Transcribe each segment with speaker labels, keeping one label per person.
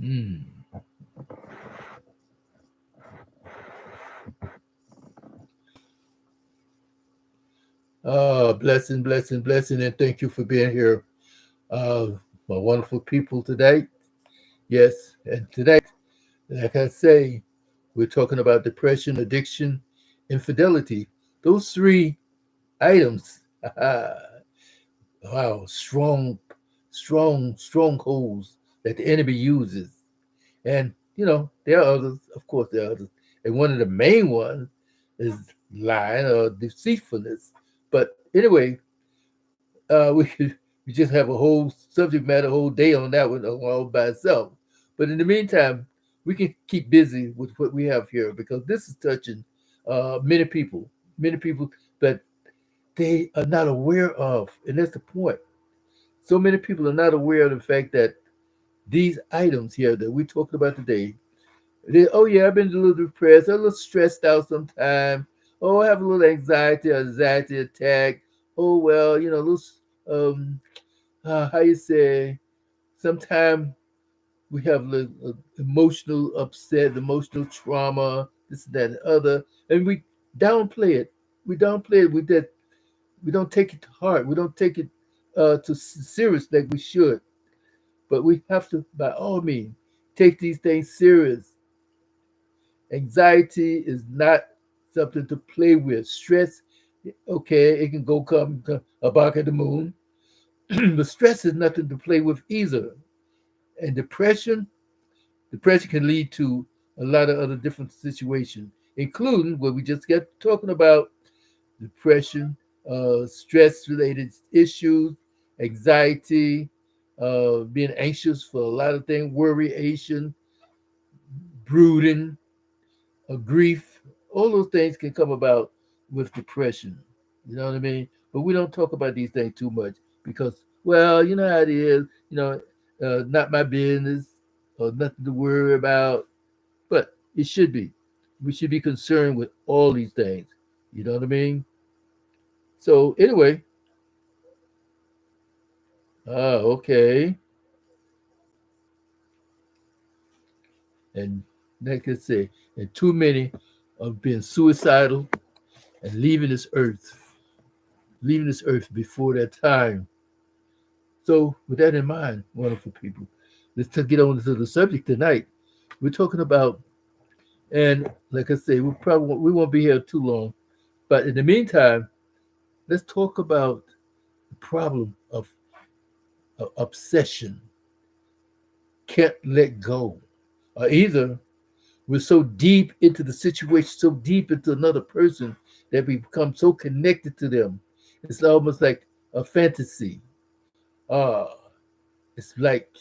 Speaker 1: Mm. Blessing, blessing, blessing, and thank you for being here, uh, my wonderful people today. Yes, and tonight, like I say, we're talking about depression, addiction, infidelity. Those three items. Wow, strongholds that the enemy uses. And there are others, of course, there are others. And one of the main ones is lying or deceitfulness. But anyway, we just have a whole subject matter, a whole day on that one all by itself. But in the meantime, we can keep busy with what we have here because this is touching many people that they are not aware of, and that's the point. So many people are not aware of the fact that these items here that we're talking about today, oh yeah, I've been a little depressed, a little stressed out sometimes. Oh, I have a little anxiety attack. Oh well, a little um how you say, sometimes we have emotional upset, emotional trauma, this, that, and other, and we downplay it. We downplay it. We don't take it to heart. We don't take it to serious like we should. But we have to, by all means, take these things serious. Anxiety is not something to play with. Stress, okay, it can come a bark at the moon, but stress is nothing to play with either. And depression can lead to a lot of other different situations, including what we just got talking about: depression, stress-related issues, anxiety, being anxious for a lot of things, worryation, brooding, grief. All those things can come about with depression. You know what I mean? But we don't talk about these things too much because, well, you know how it is. Not my business or nothing to worry about. But it should be. We should be concerned with all these things. You know what I mean? So anyway, okay. And like I say, and too many are being suicidal and leaving this earth before their time. So with that in mind, wonderful people, let's get on to the subject tonight. We're talking about, and like I say, we won't be here too long. But in the meantime, let's talk about the problem of obsession. Can't let go. Or either we're so deep into the situation, so deep into another person that we become so connected to them. It's almost like a fantasy. Uh, it's like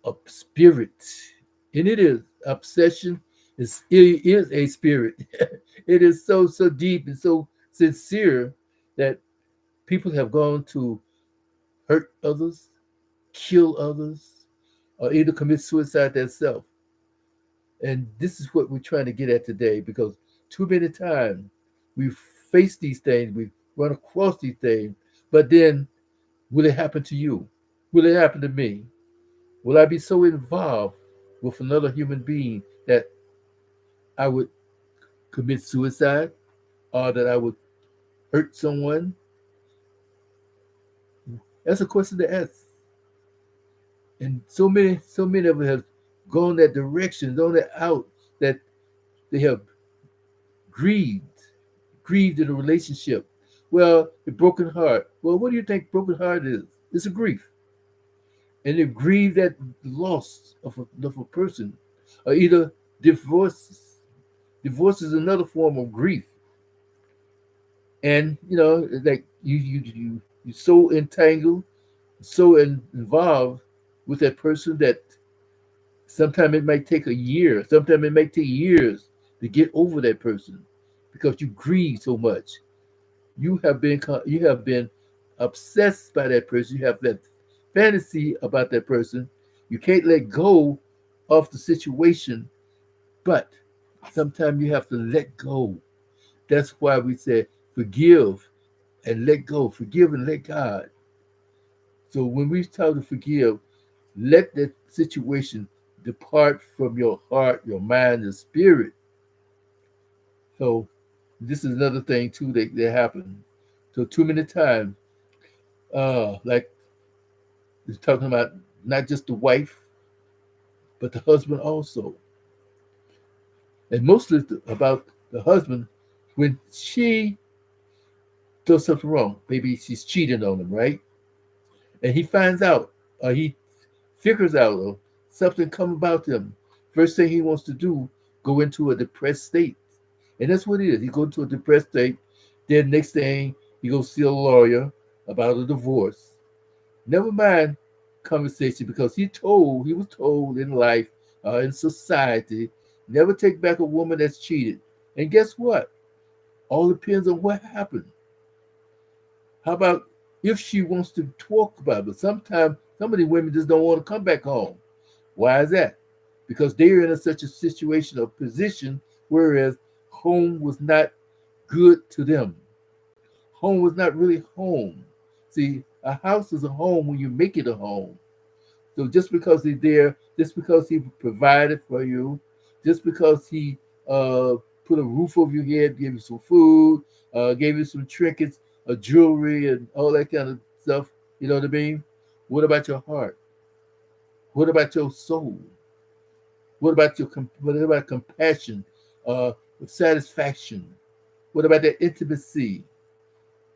Speaker 1: a spirit. And it is. Obsession it is a spirit. It is so deep and so sincere that people have gone to hurt others, kill others, or either commit suicide themselves. And this is what we're trying to get at today because too many times we face these things, we run across these things, but then will it happen to you? Will it happen to me? Will I be so involved with another human being that I would commit suicide or that I would hurt someone? That's a question to ask. And so many of us have gone that direction, gone that out, that they have grieved, grieved in a relationship. Well, a broken heart. Well, what do you think broken heart is? It's a grief. And they grieve that loss of a person. Or either divorce. Divorce is another form of grief. And like you're so entangled, involved with that person that sometimes it might take a year, sometimes it might take years to get over that person because you grieve so much. You have been obsessed by that person. You have that fantasy about that person. You can't let go of the situation, but sometimes you have to let go. That's why we say forgive and let go, forgive and let God. So when we start to forgive, Let that situation depart from your heart, your mind, and spirit. So this is another thing too that happened. So too many times, like it's talking about not just the wife, but the husband also, and mostly about the husband when she does something wrong. Maybe she's cheating on him, right? And he finds out, or he figures out, or something come about them. First thing he wants to do, go into a depressed state, and that's what it is. He go into a depressed state. Then next thing he go see a lawyer about a divorce. Never mind conversation because he was told in life, in society, never take back a woman that's cheated. And guess what? All depends on what happened. How about if she wants to talk about it? But sometimes some of the women just don't want to come back home. Why is that? Because they're in such a situation or position, whereas home was not good to them. Home was not really home. See, a house is a home when you make it a home. So just because he's there, just because he provided for you, just because he uh, put a roof over your head, gave you some food, gave you some trinkets, jewelry, and all that kind of stuff, you know what I mean? What about your heart? What about your soul? What about compassion, uh, satisfaction? What about that intimacy?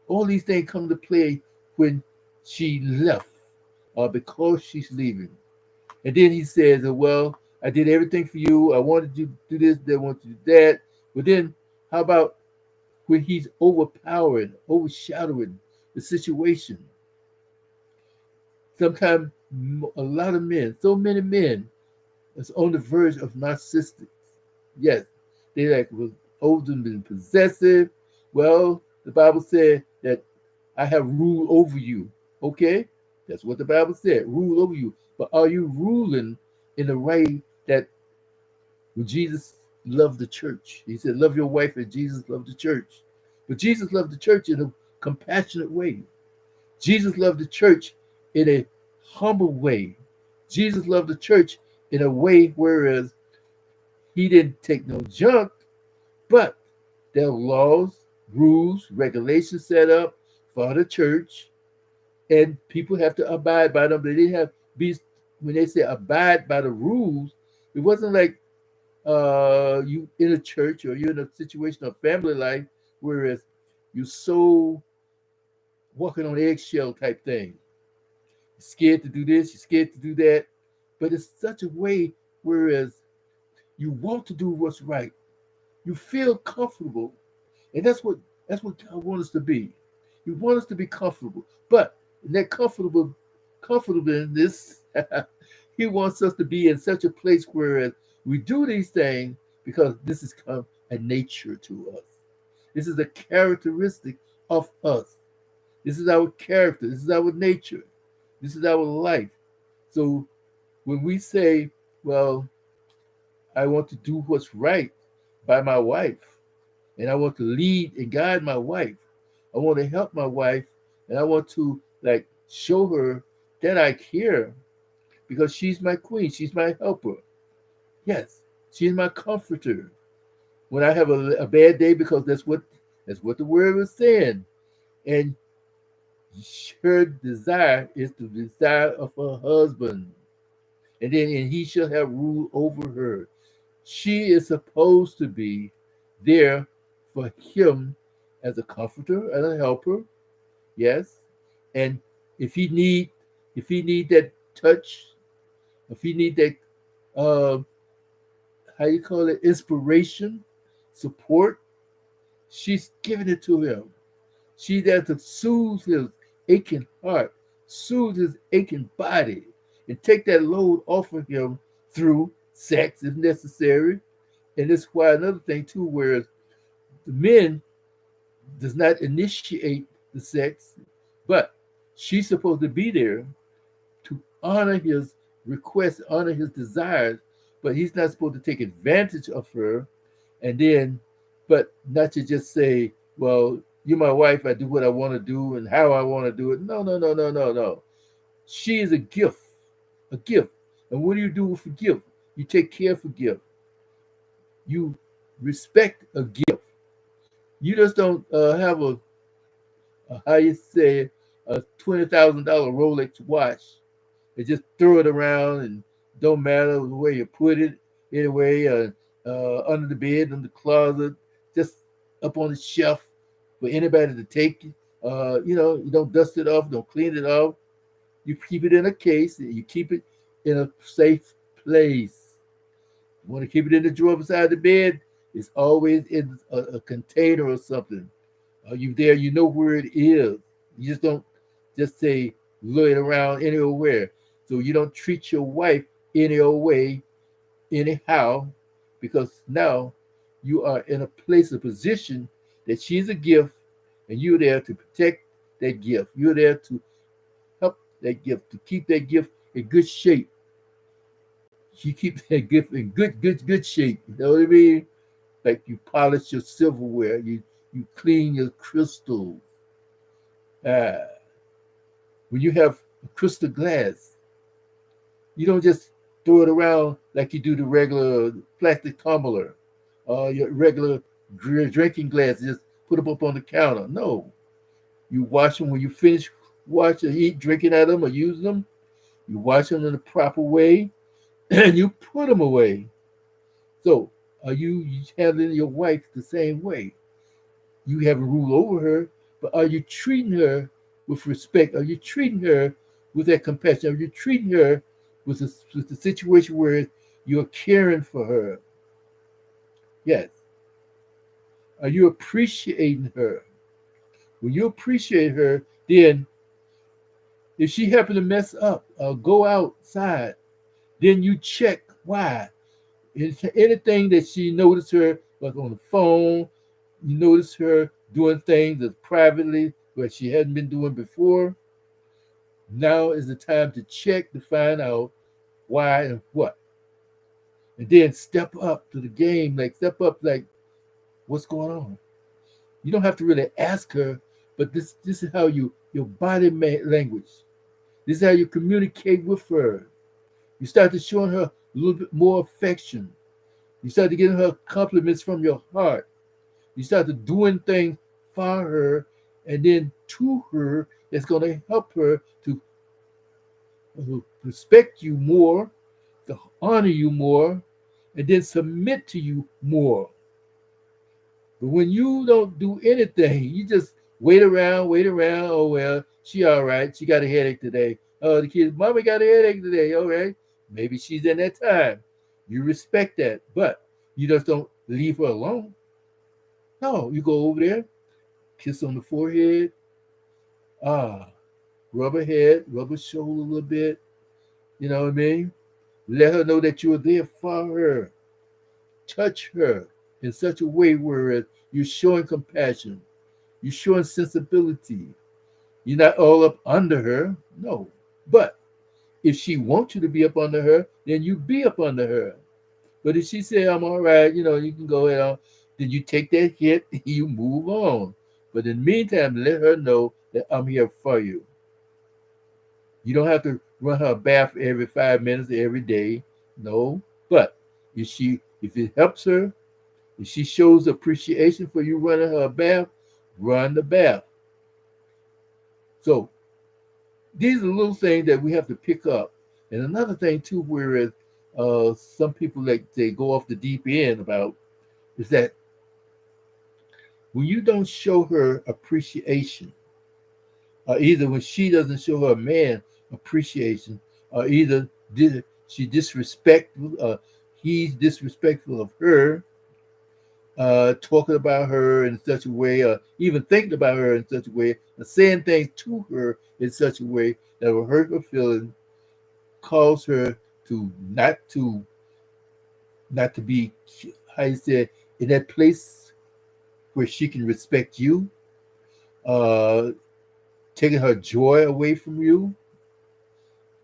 Speaker 1: All these things come to play when she left, because she's leaving. And then he says, well, I did everything for you. I wanted you to do this, they want you to do that. But then how about when he's overpowering, overshadowing the situation? Sometimes a lot of men, so many men, is on the verge of narcissistic. Yes, they like was older and possessive. Well, the Bible said that I have rule over you. Okay, that's what the Bible said. Rule over you. But are you ruling in a way that when Jesus loved the church? He said, "Love your wife as Jesus loved the church." But Jesus loved the church in a compassionate way. Jesus loved the church in a humble way. Jesus loved the church in a way whereas he didn't take no junk, but there are laws, rules, regulations set up for the church, and people have to abide by them. They didn't have be when they say abide by the rules. It wasn't like you in a church or you're in a situation of family life, whereas you're so walking on eggshell type thing. You're scared to do this, you're scared to do that, but it's such a way whereas you want to do what's right. You feel comfortable. And that's what God wants us to be. He wants us to be comfortable. But in that comfortableness, he wants us to be in such a place where we do these things because this is kind of a nature to us. This is a characteristic of us. This is our character. This is our nature. This is our life. So when we say, well, I want to do what's right by my wife, and I want to lead and guide my wife. I want to help my wife, and I want to like show her that I care because she's my queen, she's my helper. Yes, she's my comforter. When I have a bad day, because that's what the word was saying, and her desire is the desire of her husband, and he shall have rule over her. She is supposed to be there for him as a comforter and a helper. Yes. And if he need if he need that touch, if he need that uh how you call it, inspiration, support, she's giving it to him. She's there to soothe his aching heart, soothe his aching body, and take that load off of him through sex if necessary. And that's why another thing too, whereas the men does not initiate the sex, but she's supposed to be there to honor his requests, honor his desires, but he's not supposed to take advantage of her and then, but not to just say, well, you're my wife, I do what I want to do and how I want to do it. No, no, no, no, no, no. She is a gift. a gift. And what do you do with a gift? You take care of a gift. You respect a gift. You just don't have a how you say a $20,000 Rolex watch and just throw it around and don't matter where you put it anyway, under the bed, in the closet, just up on the shelf for anybody to take. You don't dust it off, don't clean it off. You keep it in a case, and you keep it in a safe place. You want to keep it in the drawer beside the bed, it's always in a container or something. You there, you know where it is. You just don't just say lay it around anywhere. So you don't treat your wife any old way, anyhow, because now you are in a place, a position that she's a gift, and you're there to protect that gift. You're there to help that gift, to keep that gift in good shape. You keep that gift in good shape. You know what I mean? Like you polish your silverware, you clean your crystals. Uh, when you have crystal glass, you don't just throw it around like you do the regular plastic tumbler, your regular drinking glass. Just put them up on the counter. No, you wash them when you finish wash or eat, drinking out of them or using them. You wash them in the proper way, and you put them away. So, are you handling your wife the same way? You have a rule over her, but are you treating her with respect? Are you treating her with that compassion? Are you treating her with the situation where you're caring for her? Yes. Are you appreciating her? When you appreciate her, then if she happen to mess up or go outside, then you check why. Is anything that she noticed her like on the phone, you notice her doing things that privately what she hadn't been doing before. Now is the time to check to find out why and what. And then step up to the game, like step up like what's going on. You don't have to really ask her, but this is how your body language. This is how you communicate with her. You start to showing her a little bit more affection. You start to giving her compliments from your heart. You start to doing things for her and then to her that's going to help her to respect you more, to honor you more, and then submit to you more. But when you don't do anything, you just wait around, wait around. Oh well, she all right. She got a headache today. Oh, the kids, mommy got a headache today. All right. Maybe she's in that time. You respect that, but you just don't leave her alone. No, you go over there, kiss on the forehead, ah, rub her head, rub her shoulder a little bit. You know what I mean? Let her know that you're there for her. Touch her in such a way where you're showing compassion, you're showing sensibility. You're not all up under her, no. But if she wants you to be up under her, then you be up under her. But if she say I'm all right, you can go ahead on, then you take that hit and you move on. But in the meantime, let her know that I'm here for you. You don't have to run her a bath every 5 minutes every day. No. But if it helps her, if she shows appreciation for you running her a bath, run the bath. So these are little things that we have to pick up. And another thing too, whereas some people like they go off the deep end about is that when you don't show her appreciation, or either when she doesn't show her man appreciation, or either she disrespectful, he's disrespectful of her, talking about her in such a way, or even thinking about her in such a way, or saying things to her in such a way that will hurt her feelings, cause her to not to be, how you say, in that place where she can respect you, uh, taking her joy away from you.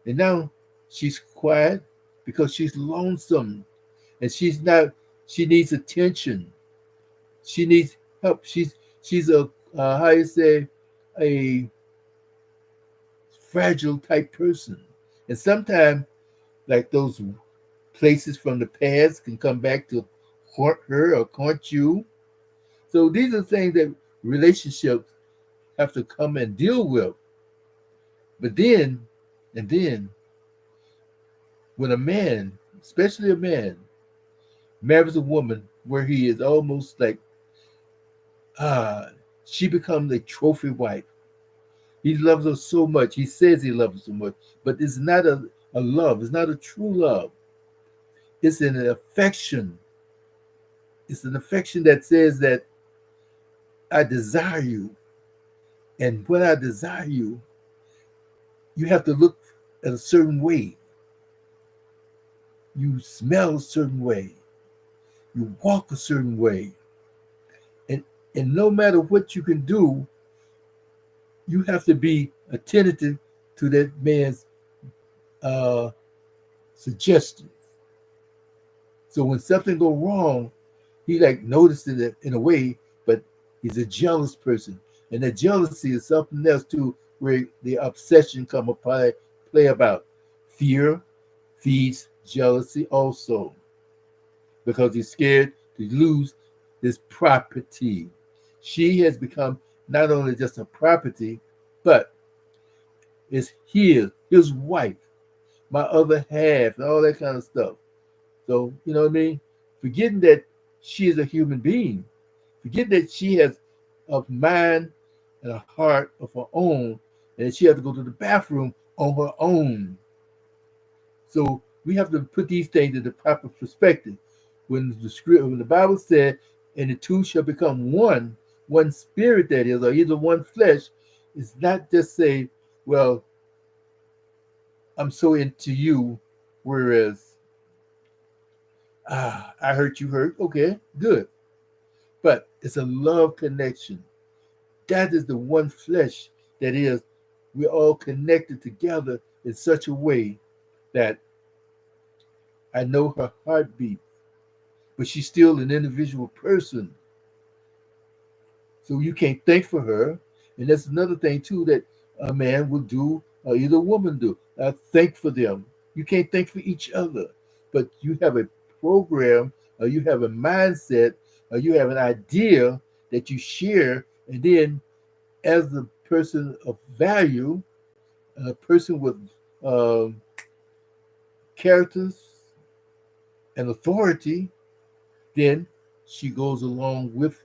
Speaker 1: And now she's quiet because she's lonesome and she needs attention. She needs help. She's a, how you say, a fragile type person. And sometimes like those places from the past can come back to haunt her or haunt you. So these are things that relationships have to come and deal with. But then, and then, when a man, especially a man, marries a woman where he is almost like, ah, she becomes a trophy wife. He loves her so much. He says he loves her so much, but it's not a love. It's not a true love. It's an affection. It's an affection that says that I desire you. And when I desire you, you have to look at a certain way. You smell a certain way. You walk a certain way. And and no matter what you can do, you have to be attentive to that man's uh, suggestions. So when something go wrong, he like notices it in a way, but he's a jealous person, and that jealousy is something else too, where the obsession come apart, play about. Fear feeds jealousy also, because he's scared to lose this property. She has become not only just a property, but it's his wife, my other half, and all that kind of stuff. So, you know what I mean? Forgetting that she is a human being, forget that she has a mind and a heart of her own, and she has to go to the bathroom on her own. So we have to put these things in the proper perspective. When the Bible said, "And the two shall become one spirit," that is, or either one flesh, it's not just say, "Well, I'm so into you," whereas I hurt, you hurt. Okay, good. But it's a love connection. That is the one flesh that is, we're all connected together in such a way that I know her heartbeat, but she's still an individual person. So you can't think for her. And that's another thing too that a man will do or either a woman do. Think for them. You can't think for each other. But you have a program or you have a mindset or you have an idea that you share. And then as a person of value, a person with um, characters and authority, then she goes along with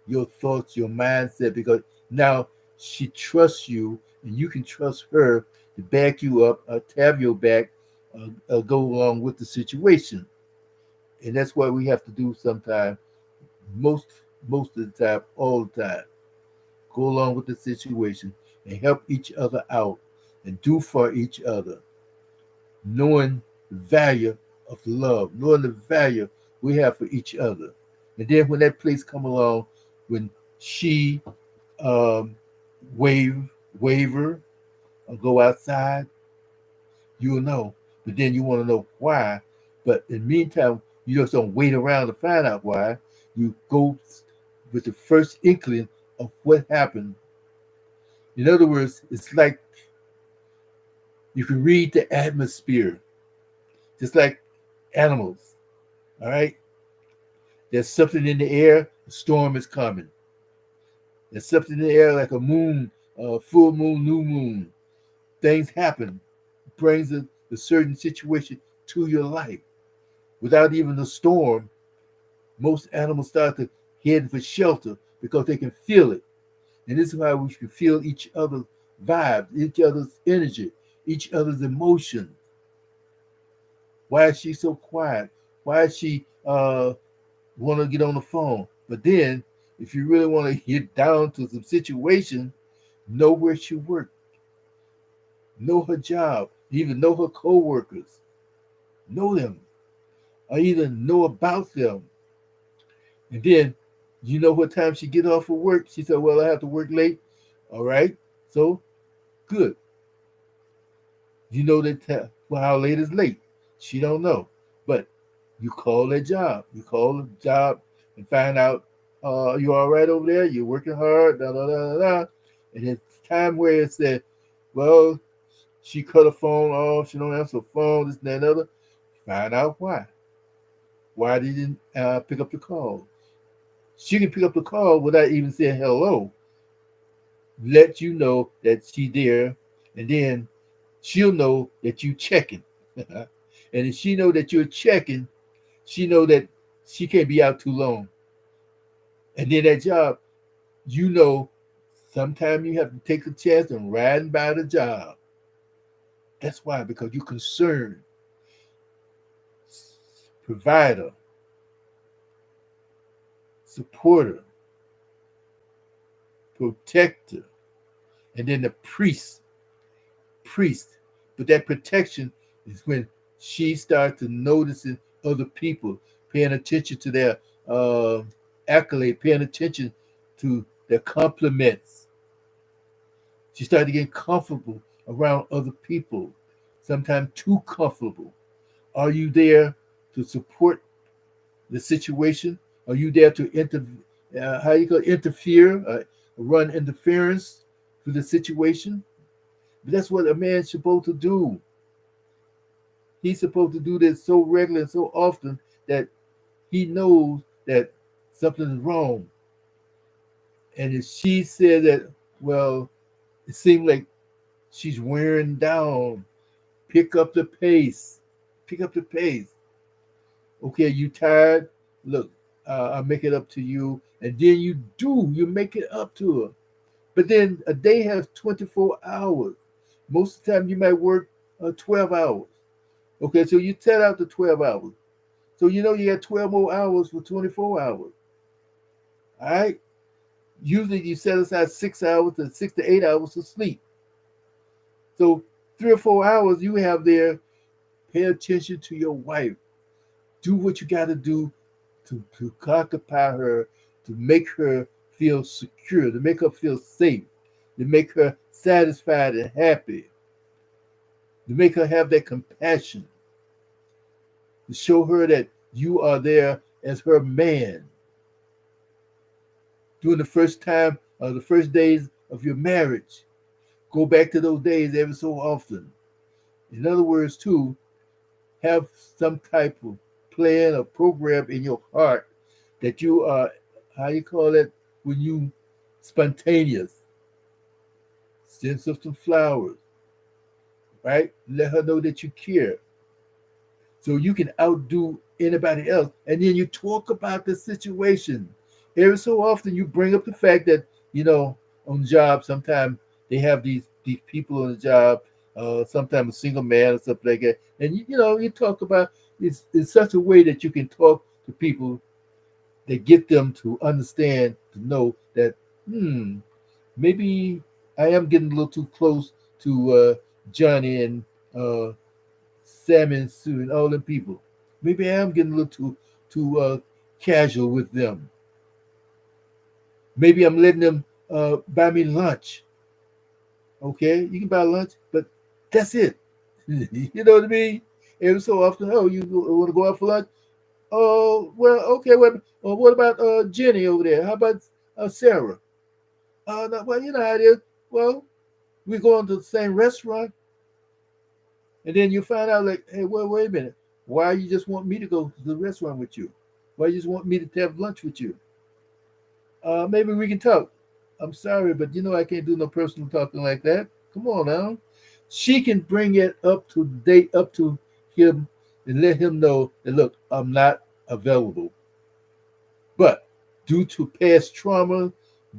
Speaker 1: your thoughts, your mindset, because now she trusts you and you can trust her to back you up, to have your back, go along with the situation. And that's what we have to do sometimes, most most of the time, all the time. Go along with the situation and help each other out and do for each other, knowing the value of love, knowing the value we have for each other. And then when that place come along, when she um, wave, waver, or go outside, you'll know. But then you want to know why. But in the meantime, you just don't wait around to find out why. You go with the first inkling of what happened. In other words, it's like you can read the atmosphere, just like animals. All right, there's something in the air. A storm is coming. There's something in the air like a moon, full moon, new moon. Things happen, brings a certain situation to your life. Without even the storm, most animals start to head for shelter because they can feel it. And this is why we should feel each other's vibes, each other's energy, each other's emotions. Why is she so quiet? Why is she want to get on the phone? But then, if you really want to get down to some situation, know where she works, know her job, even know her co-workers, know them, or even know about them. And then, you know what time she get off of work? She said, "Well, I have to work late." All right, so good. You know that well, how late is late? She don't know, but you call that job. You call the job and find out, you all right over there? You're working hard, da da da da da. And it's time where it said, well, she cut her phone off. She don't answer the phone. This and that and other. Find out why. Why they didn't pick up the call. She can pick up the call without even saying hello. Let you know that she's there, and then she'll know that you checking. And if she know that you're checking, she know that she can't be out too long. And then that job, you know, sometimes you have to take a chance and riding by the job. That's why, because you're concerned, provider, supporter, protector, and then the priest. But that protection is when she starts to noticing other people, paying attention to their uh, accolade, paying attention to their compliments. She started getting comfortable around other people, sometimes too comfortable. Are you there to support the situation? Are you there to how you call interfere, run interference to the situation? But that's what a man's supposed to do. He's supposed to do this so regularly and so often that he knows that something is wrong. And if she said that, well, it seemed like she's wearing down, pick up the pace. Pick up the pace. Okay, you tired? Look, I'll make it up to you. And then you make it up to her. But then a day has 24 hours. Most of the time you might work 12 hours. Okay, so you set out the 12 hours. So you know you got 12 more hours for 24 hours. All right? Usually you set aside 6 hours to 6 to 8 hours to sleep. So 3 or 4 hours you have there. Pay attention to your wife. Do what you got to do to occupy her, to make her feel secure, to make her feel safe, to make her satisfied and happy, to make her have that compassion, to show her that you are there as her man. During the first time, the first days of your marriage, go back to those days every so often. In other words, too, have some type of plan or program in your heart that you are, how you call it, when you spontaneous. Send some flowers, right? Let her know that you care. So you can outdo anybody else. And then you talk about the situation. Every so often you bring up the fact that, on the job, sometimes they have these people on the job, sometimes a single man or something like that. And you talk about it's in such a way that you can talk to people that get them to understand, to know that, maybe I am getting a little too close to Johnny and Sam and Sue and all them people. Maybe I am getting a little too casual with them. Maybe I'm letting them buy me lunch. Okay, you can buy lunch, but that's it. You know what I mean? Every so often, oh, you want to go out for lunch? Oh, well, okay. What about Jenny over there? How about Sarah? No, well, you know how it is. Well, we going to the same restaurant, and then you find out like, hey, well, wait a minute. Why you just want me to go to the restaurant with you? Why you just want me to have lunch with you? Maybe we can talk. I'm sorry, but I can't do no personal talking like that. Come on now. She can bring it up to date, up to him, and let him know that look, I'm not available. But due to past trauma,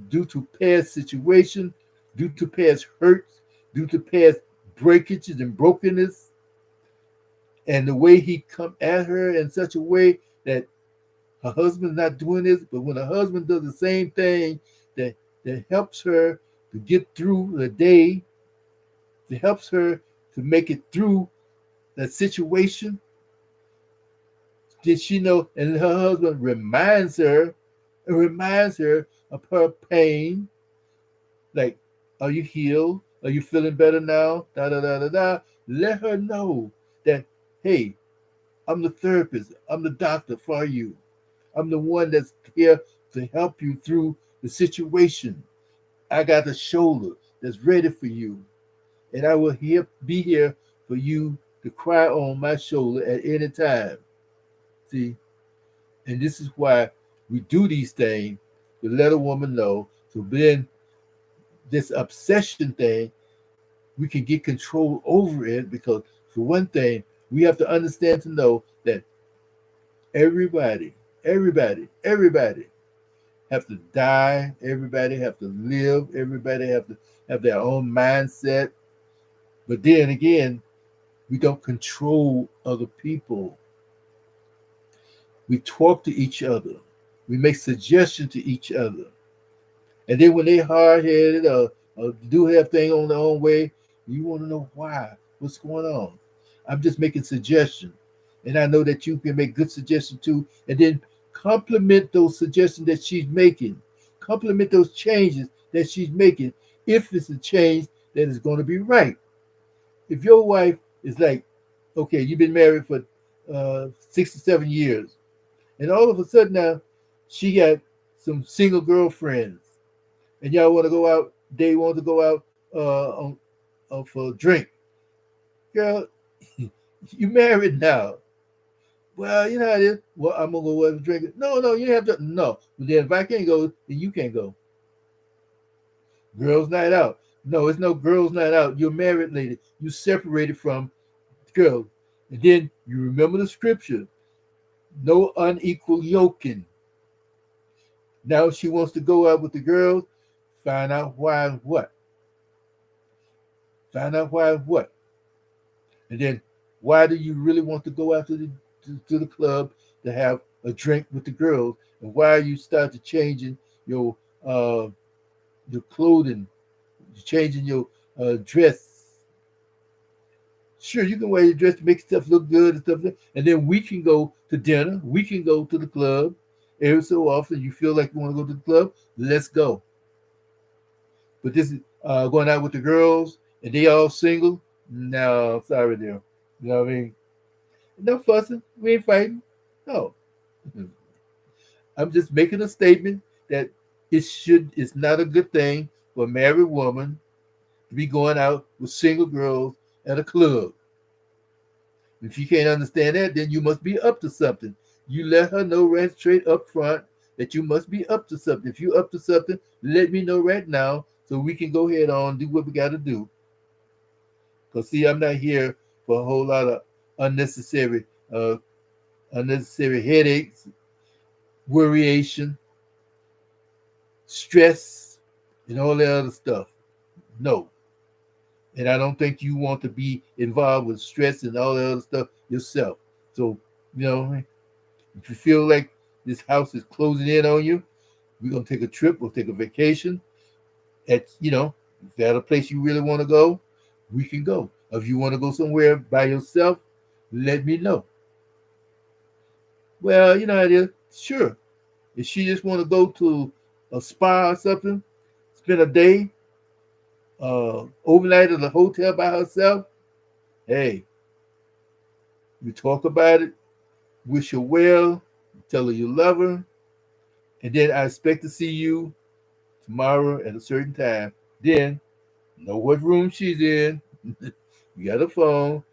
Speaker 1: due to past situation, due to past hurts, due to past breakages and brokenness, and the way he come at her in such a way that her husband's not doing this, but when her husband does the same thing that helps her to get through the day, that helps her to make it through that situation, did she know? And her husband reminds her of her pain. Like, are you healed? Are you feeling better now? Da da da da da. Let her know that, hey, I'm the therapist. I'm the doctor for you. I'm the one that's here to help you through the situation. I got a shoulder that's ready for you, and I will be here for you to cry on my shoulder at any time. See, and this is why we do these things to let a woman know. So then this obsession thing, we can get control over it because for one thing, we have to understand to know that everybody, everybody have to die, everybody have to live, everybody have to have their own mindset. But then again, we don't control other people. We talk to each other. We make suggestions to each other. And then when they hard headed or do their thing on their own way, you want to know why. What's going on? I'm just making suggestions. And I know that you can make good suggestions too. And then compliment those suggestions that she's making. Compliment those changes that she's making. If it's a change that is going to be right. If your wife is like, okay, you've been married for 6 to 7 years, and all of a sudden now she got some single girlfriends and y'all want to go out, they want to go out for a drink. Girl, you married now. Well, you know how it is. Well, I'm gonna go out and drink it. No, no, you have to. No, but then if I can't go, then you can't go. Girls' night out. No, it's no girls' night out. You're married lady. You separated from girls, and then you remember the scripture. No unequal yoking. Now she wants to go out with the girls. Find out why and what. Find out why and what. And then why do you really want to go out to the club to have a drink with the girls? And why you start to changing your uh, your clothing, changing your dress? Sure, you can wear your dress to make stuff look good and stuff. And then we can go to dinner. We can go to the club. Every so often, you feel like you want to go to the club. Let's go. But this is going out with the girls and they all single. No, sorry there. You know what I mean? No fussing. We ain't fighting. No. I'm just making a statement that it's not a good thing for a married woman to be going out with single girls at a club. If you can't understand that, then you must be up to something. You let her know right straight up front that you must be up to something. If you're up to something, let me know right now so we can go ahead on do what we got to do. Because see, I'm not here for a whole lot of unnecessary, uh, unnecessary headaches, worryation, stress, and all that other stuff. No, and I don't think you want to be involved with stress and all that other stuff yourself. So, you know, if you feel like this house is closing in on you, we're gonna take a trip. We'll take a vacation. If there's a place you really want to go, we can go. If you want to go somewhere by yourself, let me know. Well, you know how it is. Sure. If she just want to go to a spa or something, spend a day, overnight at a hotel by herself, hey, you talk about it, wish her well, tell her you love her, and then I expect to see you tomorrow at a certain time. Then know what room she's in. You got a phone.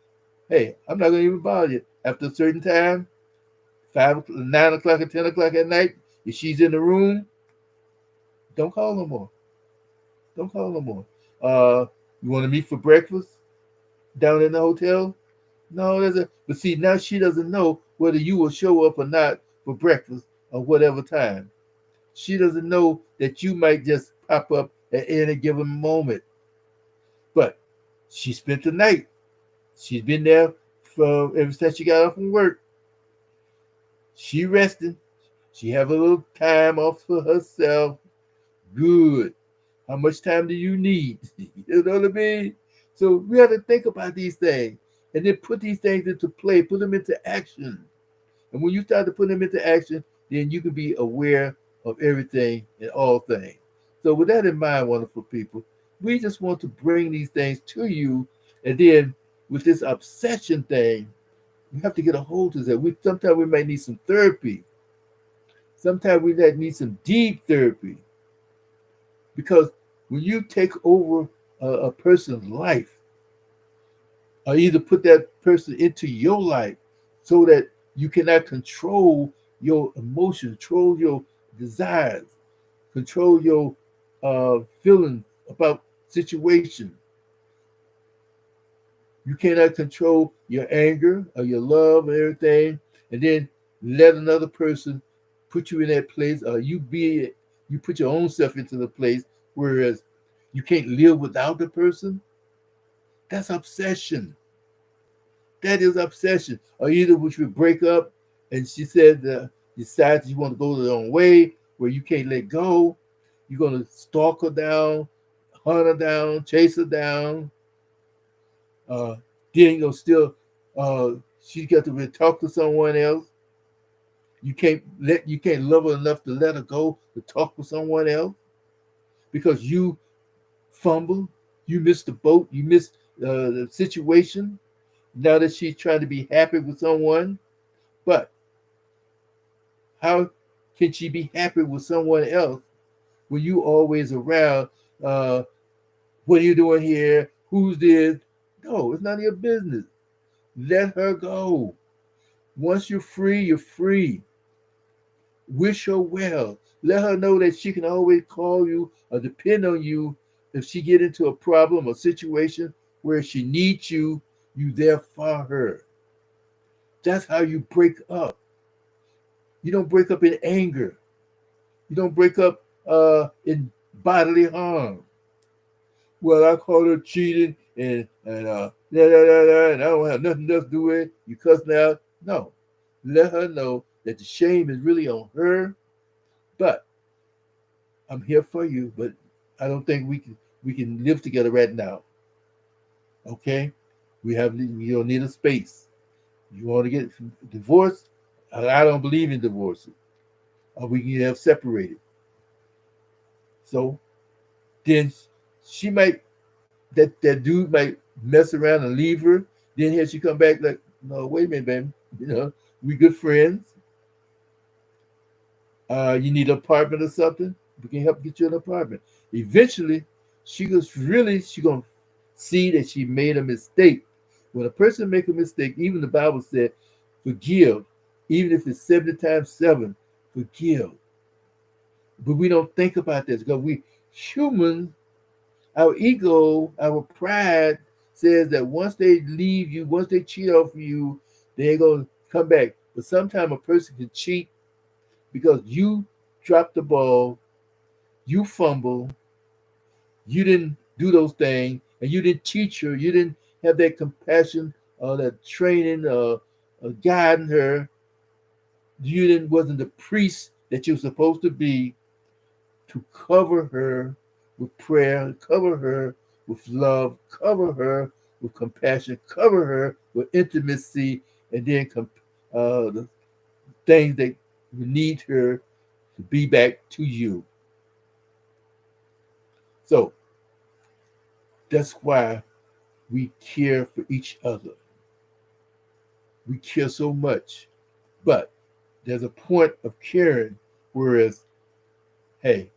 Speaker 1: Hey, I'm not gonna even bother you. After a certain time, 9 o'clock or 10 o'clock at night, if she's in the room, don't call no more. Don't call no more. You want to meet for breakfast down in the hotel? No, but see now she doesn't know whether you will show up or not for breakfast or whatever time. She doesn't know that you might just pop up at any given moment. But she spent the night. She's been there from ever since she got off from work. She resting. She have a little time off for herself. Good. How much time do you need? You know what I mean? So we have to think about these things and then put these things into play, put them into action. And when you start to put them into action, then you can be aware of everything and all things. So with that in mind, wonderful people, we just want to bring these things to you. And then with this obsession thing, we have to get a hold of that. Sometimes we might need some therapy. Sometimes we might need some deep therapy. Because when you take over a person's life, or either put that person into your life so that you cannot control your emotions, control your desires, control your feelings about situation. You cannot control your anger or your love and everything, and then let another person put you in that place, or you put your own self into the place, whereas you can't live without the person. That's obsession. That is obsession. Or either which would break up, and she said, decides you want to go the own way, where you can't let go. You're gonna stalk her down, hunt her down, chase her down. Uh, then you know still, uh, she got to talk to someone else. You can't love her enough to let her go to talk with someone else because you fumble, you missed the boat, you missed the situation. Now that she's trying to be happy with someone, but how can she be happy with someone else when you always around? Uh, what are you doing here? Who's this? No, it's none of your business. Let her go. Once you're free, you're free. Wish her well. Let her know that she can always call you or depend on you if she get into a problem or situation where she needs you. You there for her. That's how you break up. You don't break up in anger. You don't break up in bodily harm. Well, I called her cheating and I don't have nothing else to do with it. You cuss now. No. Let her know that the shame is really on her. But I'm here for you, but I don't think we can live together right now. Okay? We don't need a space. You want to get divorced? I don't believe in divorce. Or we can have separated. So then she might that dude might mess around and leave her. Then here she come back like, no, wait a minute, baby. We good friends. You need an apartment or something. We can help get you an apartment. Eventually, she gonna see that she made a mistake. When a person make a mistake, even the Bible said, forgive, even if it's 70 times 7, forgive. But we don't think about this because we humans, our ego, our pride says that once they leave you, once they cheat off you, they ain't gonna come back. But sometimes a person can cheat because you dropped the ball, you fumble, you didn't do those things, and you didn't teach her, you didn't have that compassion or that training guiding her. You didn't wasn't the priest that you're supposed to be to cover her with prayer, cover her with love, cover her with compassion, cover her with intimacy, and then the things that you need her to be back to you. So that's why we care for each other. We care so much. But there's a point of caring, whereas, hey,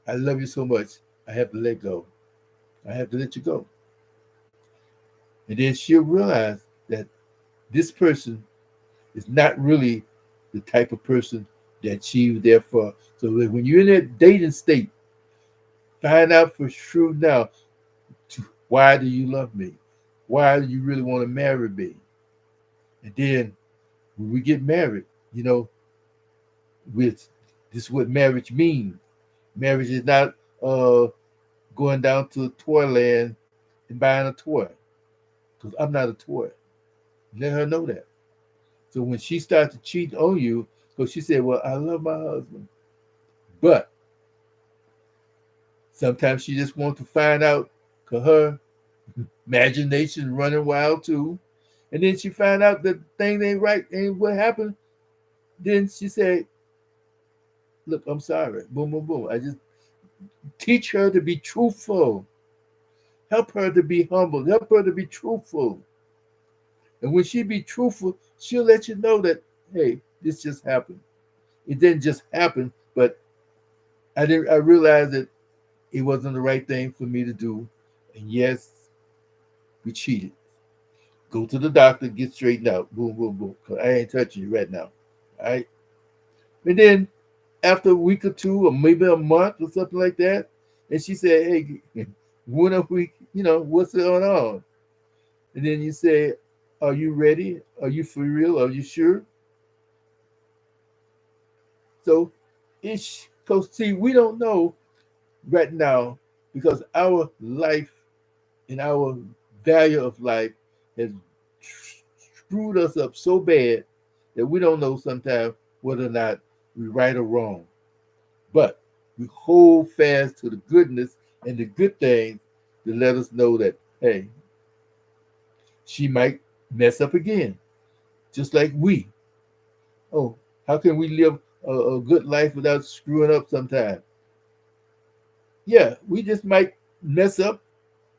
Speaker 1: I love you so much, I have to let go. I have to let you go. And then she'll realize that this person is not really the type of person that she was there for. So when you're in that dating state, find out for sure now, why do you love me? Why do you really want to marry me? And then when we get married, you know, with this is what marriage means. Marriage is not going down to Toyland and buying a toy, because I'm not a toy. Let her know that. So when she starts to cheat on you, because she said, well, I love my husband, but sometimes she just wants to find out, because her imagination running wild too. And then she find out that things ain't right, ain't what happened. Then she said, look, I'm sorry. Boom, boom, boom. I just teach her to be truthful. Help her to be humble. Help her to be truthful. And when she be truthful, she'll let you know that, hey, this just happened. It didn't just happen, but I realized that it wasn't the right thing for me to do. And yes, we cheated. Go to the doctor, get straightened out. Boom, boom, boom. 'Cause I ain't touching you right now. All right. And then after a week or two, or maybe a month or something like that, and she said, "Hey, when are we? What's going on?" And then you say, "Are you ready? Are you for real? Are you sure?" So, because see, we don't know right now because our life and our value of life has screwed us up so bad that we don't know sometimes whether or not we're right or wrong. But we hold fast to the goodness and the good things to let us know that, hey, she might mess up again, just like we. Oh, how can we live a good life without screwing up sometimes? Yeah, we just might mess up.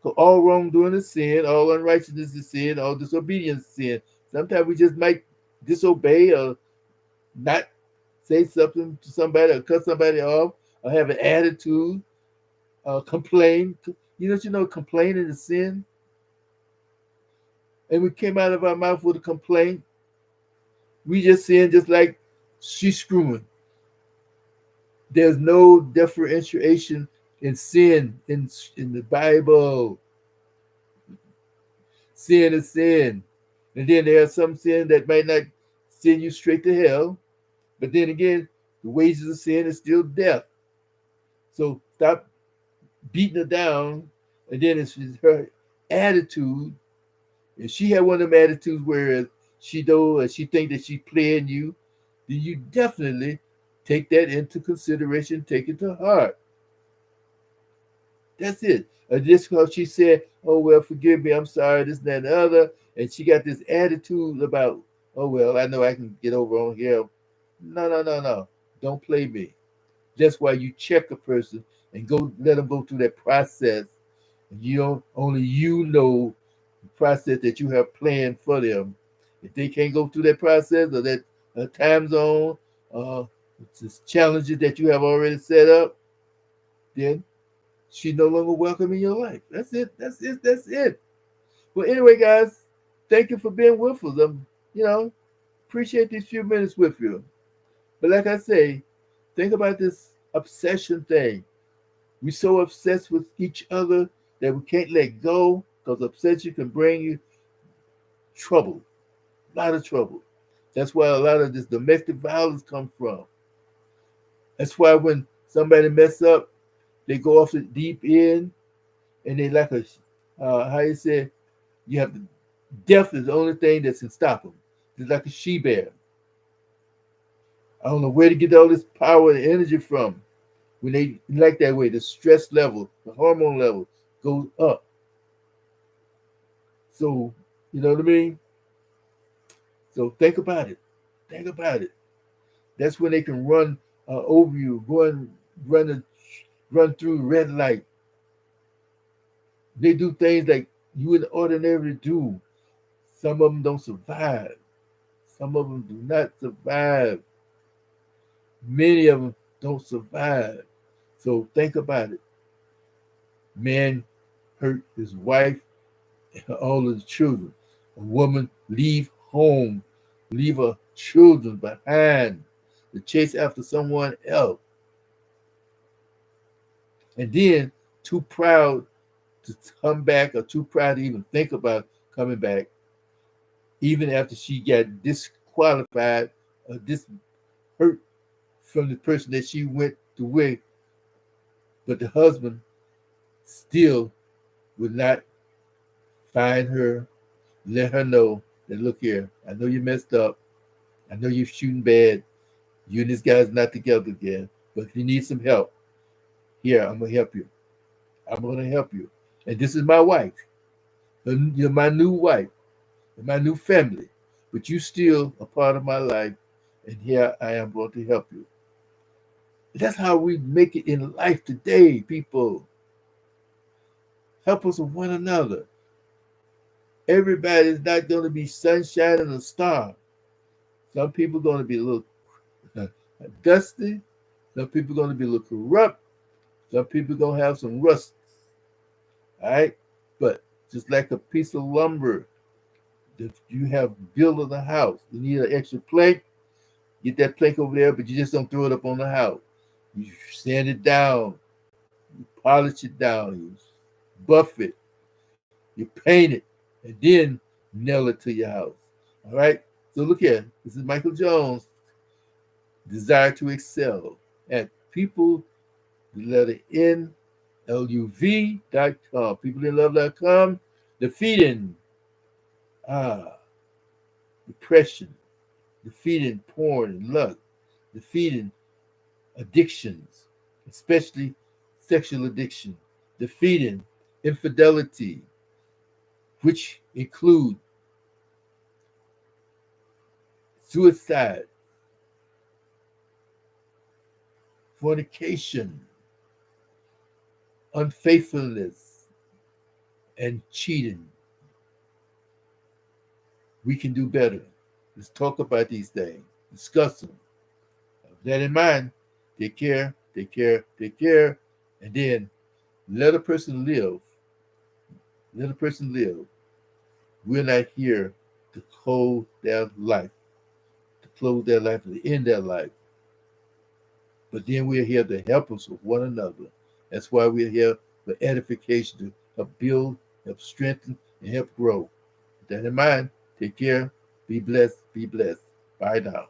Speaker 1: 'Cause all wrongdoing is sin, all unrighteousness is sin, all disobedience is sin. Sometimes we just might disobey or not say something to somebody or cut somebody off or have an attitude, complain. Complaining is sin. And we came out of our mouth with a complaint. We just sin just like she's screwing. There's no differentiation in sin in the Bible. Sin is sin. And then there are some sin that might not send you straight to hell. But then again, the wages of sin is still death. So stop beating her down. And then it's her attitude. If she had one of them attitudes where she think that she's playing you, then you definitely take that into consideration, take it to heart. That's it. Just because she said, "Oh well, forgive me, I'm sorry," this, and that, and the other, and she got this attitude about, "Oh well, I know I can get over on here." No, no, no, no. Don't play me. That's why you check a person and go let them go through that process. You don't only know the process that you have planned for them. If they can't go through that process or that time zone, uh, it's challenges that you have already set up, then she's no longer welcome in your life. That's it. That's it. That's it. Well, anyway, guys, thank you for being with us. You know, appreciate these few minutes with you. But like I say, think about this obsession thing. We're so obsessed with each other that we can't let go because obsession can bring you trouble, a lot of trouble. That's why a lot of this domestic violence comes from. That's why when somebody mess up, they go off the deep end and they like how you say, you have to, death is the only thing that can stop them. It's like a she bear. I don't know where to get all this power and energy from. When they like that way, the stress level, the hormone level goes up. So, you know what I mean? So think about it. Think about it. That's when they can run over you, run, run through red light. They do things like you would ordinarily do. Some of them don't survive. Some of them do not survive. Many of them don't survive. So think about it. Man hurt his wife and all of the children. A woman leave home, leave her children behind to chase after someone else. And then too proud to come back or too proud to even think about coming back, even after she got disqualified or hurt from the person that she went to with. But the husband still would not find her, let her know that, look here, I know you messed up. I know you're shooting bad. You and this guy's not together again. But if you need some help, here, I'm going to help you. I'm going to help you. And this is my wife. You're my new wife, my new family. But you still a part of my life. And here I am going to help you. That's how we make it in life today, people. Help us with one another. Everybody's not going to be sunshine and a star. Some people are going to be a little dusty. Some people are going to be a little corrupt. Some people are going to have some rust. All right? But just like a piece of lumber, If you have built of the house, you need an extra plank, get that plank over there, but you just don't throw it up on the house. You sand it down, you polish it down, you buff it, you paint it, and then nail it to your house. All right? So look here. This is Michael Jones, Desire to Excel at people, the letter N, LUV.com. Peopleinlove.com. Defeating depression, defeating porn and lust, defeating addictions, especially sexual addiction, defeating infidelity, which include suicide, fornication, unfaithfulness, and cheating. We can do better. Let's talk about these things, discuss them. With that in mind, take care, take care, take care, and then let a person live. Let a person live. We're not here to close their life, to end their life. But then we're here to help us with one another. That's why we're here for edification, to help build, help strengthen, and help grow. With that in mind, take care, be blessed, be blessed. Bye now.